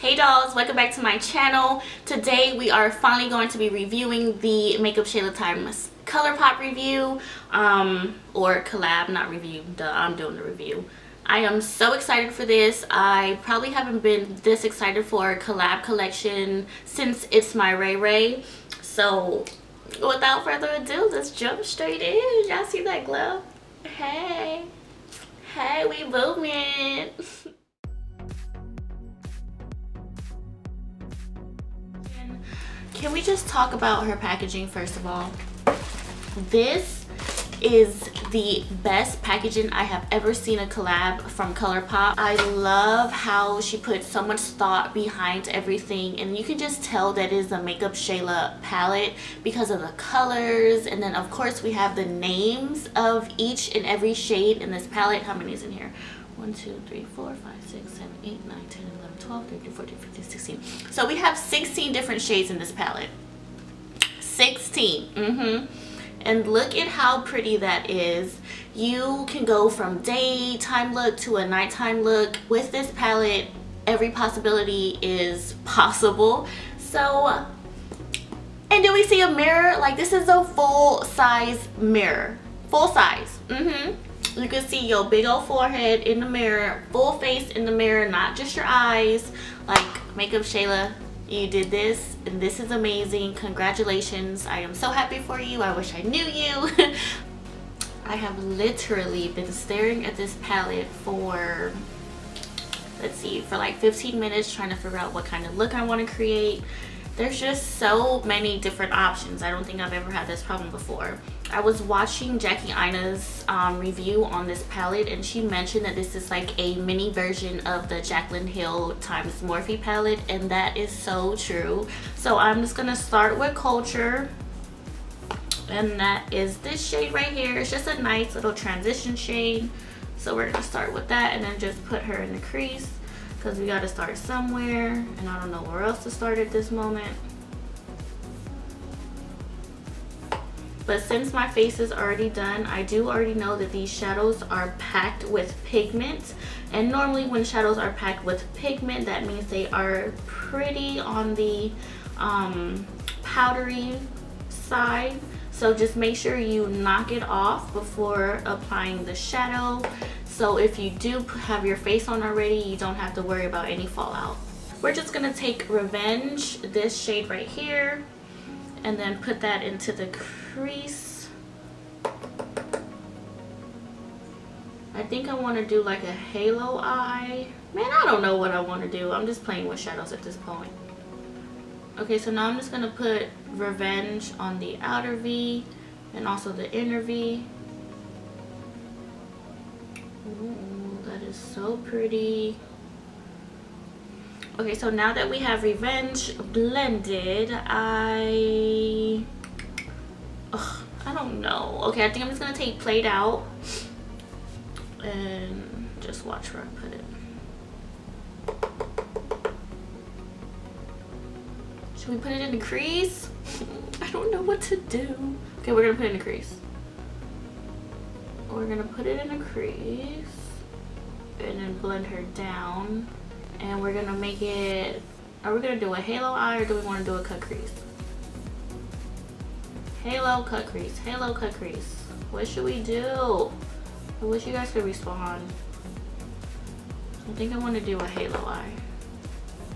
Hey dolls, welcome back to my channel. Today we are finally going to be reviewing the Makeup Shayla Times Colourpop review, or collab, not review, duh, I'm doing the review. I am so excited for this. I probably haven't been this excited for a collab collection since It's My Ray Ray. So without further ado, let's jump straight in. Y'all see that glow? Hey, we boomin'. Can we just talk about her packaging first of all? This is the best packaging I have ever seen a collab from Colourpop. I love how she put so much thought behind everything, and you can just tell that it is a Makeup Shayla palette because of the colors. And then of course we have the names of each and every shade in this palette. How many is in here? 1, 2, 3, 4, 5, 6, 7, 8, 9, 10, 11, 12, 13, 14, 15, 16. So we have 16 different shades in this palette. 16. And look at how pretty that is. You can go from daytime look to a nighttime look. With this palette, every possibility is possible. So, and do we see a mirror? Like, this is a full size mirror. Full size. You can see your big old forehead in the mirror, full face in the mirror, not just your eyes. Like, Makeup Shayla, you did this, and this is amazing. Congratulations. I am so happy for you. I wish I knew you. I have literally been staring at this palette for, let's see, for like 15 minutes trying to figure out what kind of look I want to create. There's just so many different options. I don't think I've ever had this problem before. I was watching Jackie Aina's review on this palette, and she mentioned that this is like a mini version of the Jaclyn Hill times Morphe palette, and that is so true. So I'm just gonna start with Culture, and that is this shade right here. It's just a nice little transition shade. So we're gonna start with that and then just put her in the crease, because we got to start somewhere, and I don't know where else to start at this moment. But since my face is already done, I do already know that these shadows are packed with pigment. And normally when shadows are packed with pigment, that means they are pretty on the powdery side. So just make sure you knock it off before applying the shadow. So if you do have your face on already, you don't have to worry about any fallout. We're just gonna take Revenge, this shade right here, and then put that into the crease. I think I want to do like a halo eye. Man, I don't know what I want to do. I'm just playing with shadows at this point. Okay, so now I'm just gonna put Revenge on the outer V and also the inner V. Ooh, that is so pretty. Okay, so now that we have Revenge blended, I don't know. Okay, I think I'm just gonna take Played Out and just watch where I put it. Should we put it in the crease? I don't know what to do. Okay, we're gonna put it in the crease. We're gonna put it in a crease and then blend her down, and we're gonna make it, are we gonna do a halo eye or do we want to do a cut crease? Halo, cut crease, halo, cut crease. What should we do? I wish you guys could respond. I think I want to do a halo eye,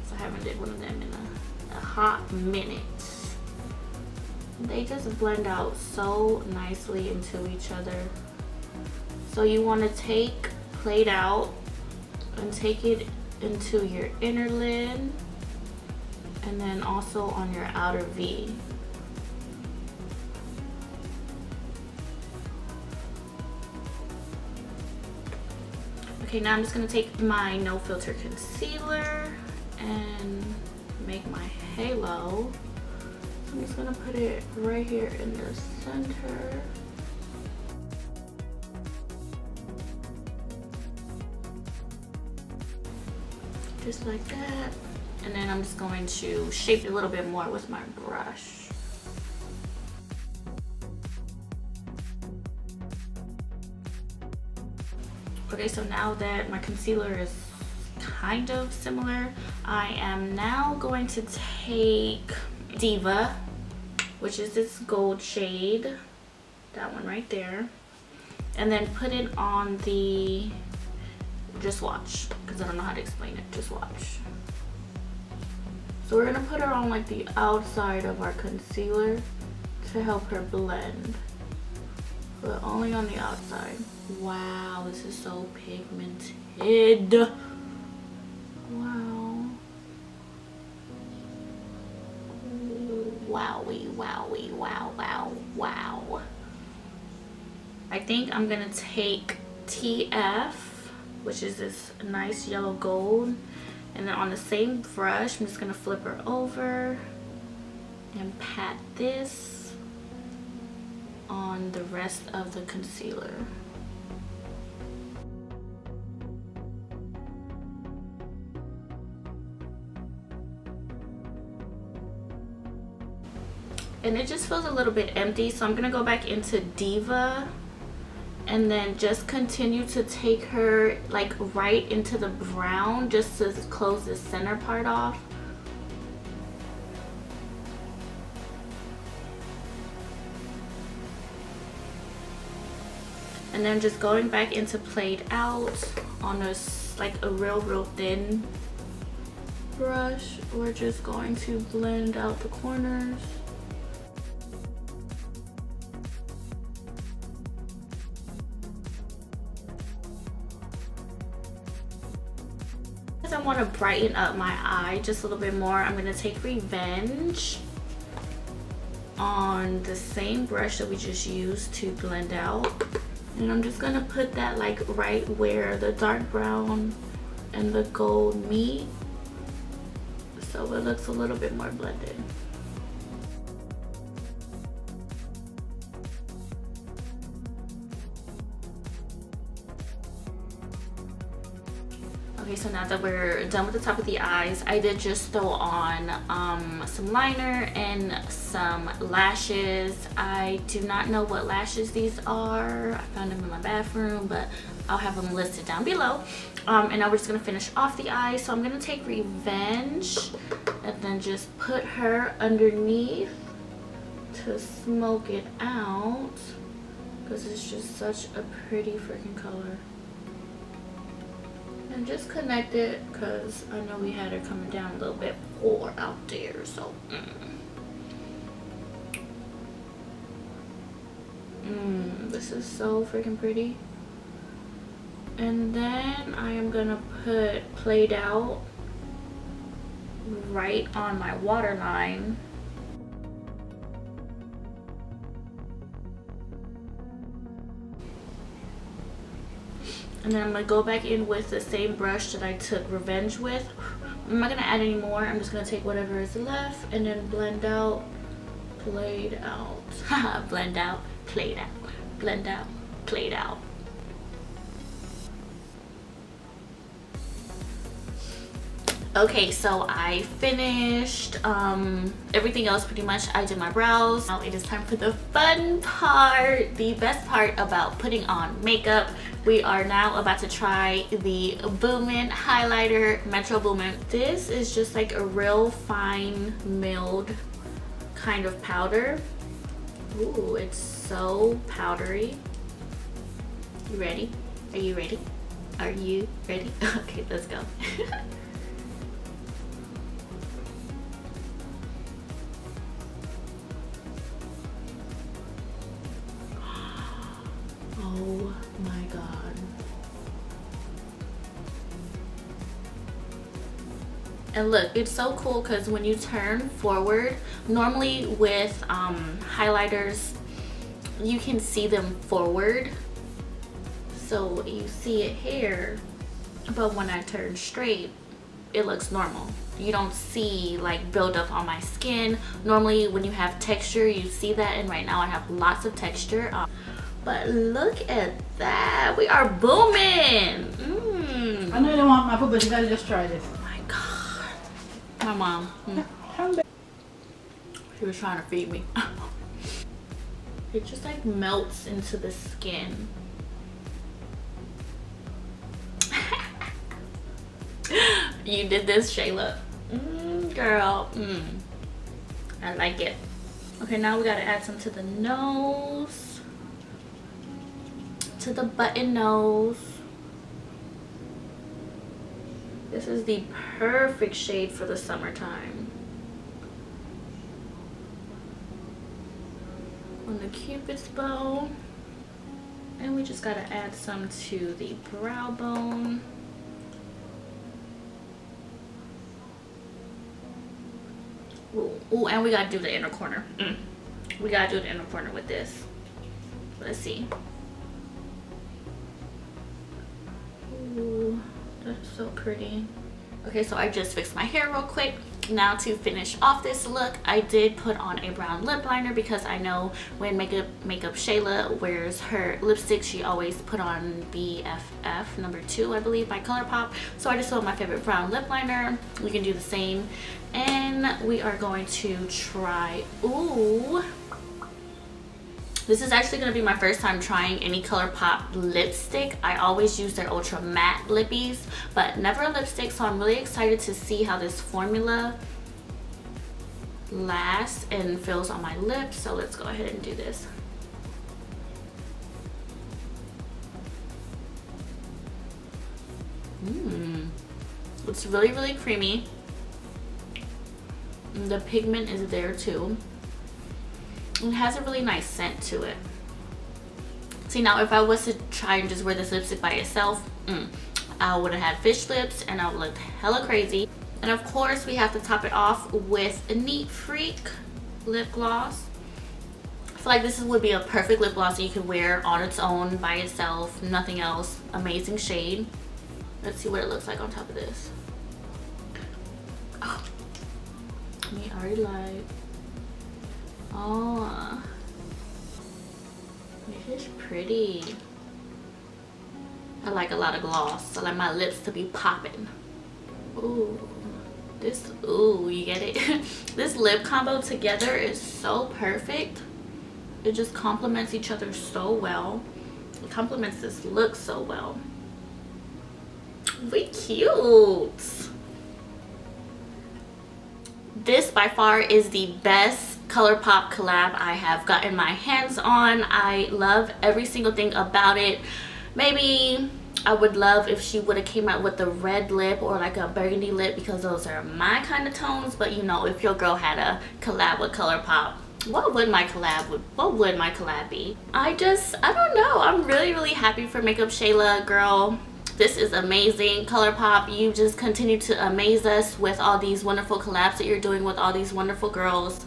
so I haven't did one of them in a hot minute. They just blend out so nicely into each other. So you want to take Played Out and take it into your inner lid, and then also on your outer V. Okay, now I'm just going to take my No Filter Concealer and make my halo. I'm just going to put it right here in the center. Just like that. And then I'm just going to shape it a little bit more with my brush. Okay, so now that my concealer is kind of similar. I am now going to take Diva, which is this gold shade, that one right there, and then put it on the, just watch, because I don't know how to explain it, just watch. So we're gonna put her on like the outside of our concealer to help her blend, but only on the outside. Wow, this is so pigmented. Wow. Wowie, wowie, wow, wow, wow. I think I'm gonna take TF, which is this nice yellow gold, and then on the same brush, I'm just gonna flip her over and pat this on the rest of the concealer. And it just feels a little bit empty, so I'm gonna go back into Diva and then just continue to take her like right into the brown just to close the center part off. And then just going back into Played Out on a like a real thin brush. We're just going to blend out the corners. I want to brighten up my eye just a little bit more. I'm going to take Revenge on the same brush that we just used to blend out, and I'm just going to put that like right where the dark brown and the gold meet, so it looks a little bit more blended. Okay, so now that we're done with the top of the eyes, I did just throw on some liner and some lashes. I do not know what lashes these are. I found them in my bathroom, but I'll have them listed down below. And now we're just gonna finish off the eyes. So I'm gonna take Revenge and then just put her underneath to smoke it out, because it's just such a pretty freaking color. And just connect it, because I know we had her coming down a little bit more out there, so this is so freaking pretty. And then I am gonna put Played Out right on my waterline. And then I'm going to go back in with the same brush that I took Revenge with. I'm not going to add any more. I'm just going to take whatever is left and then blend out, Played Out. Blend out, Played Out. Blend out, Played Out. Okay, so I finished everything else pretty much. I did my brows. Now it is time for the fun part, the best part about putting on makeup. We are now about to try the Boomin highlighter, Metro Boomin. This is just like a real fine milled kind of powder. Ooh, it's so powdery. You ready? Are you ready? Are you ready? Okay, let's go. Oh my god. And look, it's so cool because when you turn forward, normally with highlighters, you can see them forward. So you see it here, but when I turn straight, it looks normal. You don't see like buildup on my skin. Normally when you have texture, you see that, and right now I have lots of texture. But look at that, we are booming. I know you don't want my food, but you gotta just try this. Oh my god. My mom. She was trying to feed me. It just like melts into the skin. You did this, Shayla. Girl. I like it. Okay, now we gotta add some to the nose. To the button nose. This is the perfect shade for the summertime. On the Cupid's bow. And we just gotta add some to the brow bone. Ooh, and we gotta do the inner corner. We gotta do the inner corner with this. Let's see. Ooh, that's so pretty. Okay, so I just fixed my hair real quick. Now to finish off this look, I did put on a brown lip liner because I know when makeup Shayla wears her lipstick, she always put on BFF number 2, I believe, by Colourpop. So I just put my favorite brown lip liner. We can do the same, and we are going to try. Ooh, this is actually going to be my first time trying any Colourpop lipstick. I always use their ultra matte lippies, but never a lipstick, so I'm really excited to see how this formula lasts and feels on my lips. So let's go ahead and do this. It's really, really creamy. The pigment is there too. It has a really nice scent to it. See, now if I was to try and just wear this lipstick by itself, I would have had fish lips and I would look hella crazy. And of course we have to top it off with a Neat Freak lip gloss. I feel like this would be a perfect lip gloss that you could wear on its own by itself, nothing else. Amazing shade. Let's see what it looks like on top of this. Oh, me already like. Oh, this is pretty. I like a lot of gloss. I like my lips to be popping. Ooh, ooh, you get it? This lip combo together is so perfect. It just complements each other so well. It complements this look so well. We cute. This by far is the best Colourpop collab I have gotten my hands on. I love every single thing about it. Maybe I would love if she would have came out with a red lip or like a burgundy lip, because those are my kind of tones. But you know, if your girl had a collab with Colourpop, what would my collab be? I don't know. I'm really, really happy for Makeup Shayla, girl. This is amazing. Colourpop, you just continue to amaze us with all these wonderful collabs that you're doing with all these wonderful girls.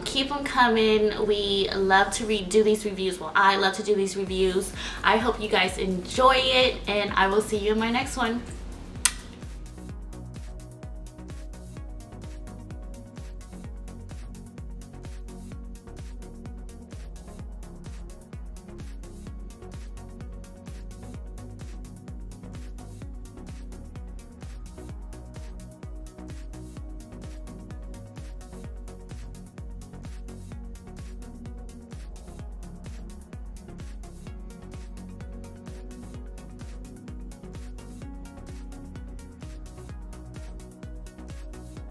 Keep them coming. We love to do these reviews. Well, I love to do these reviews. I hope you guys enjoy it, and I will see you in my next one.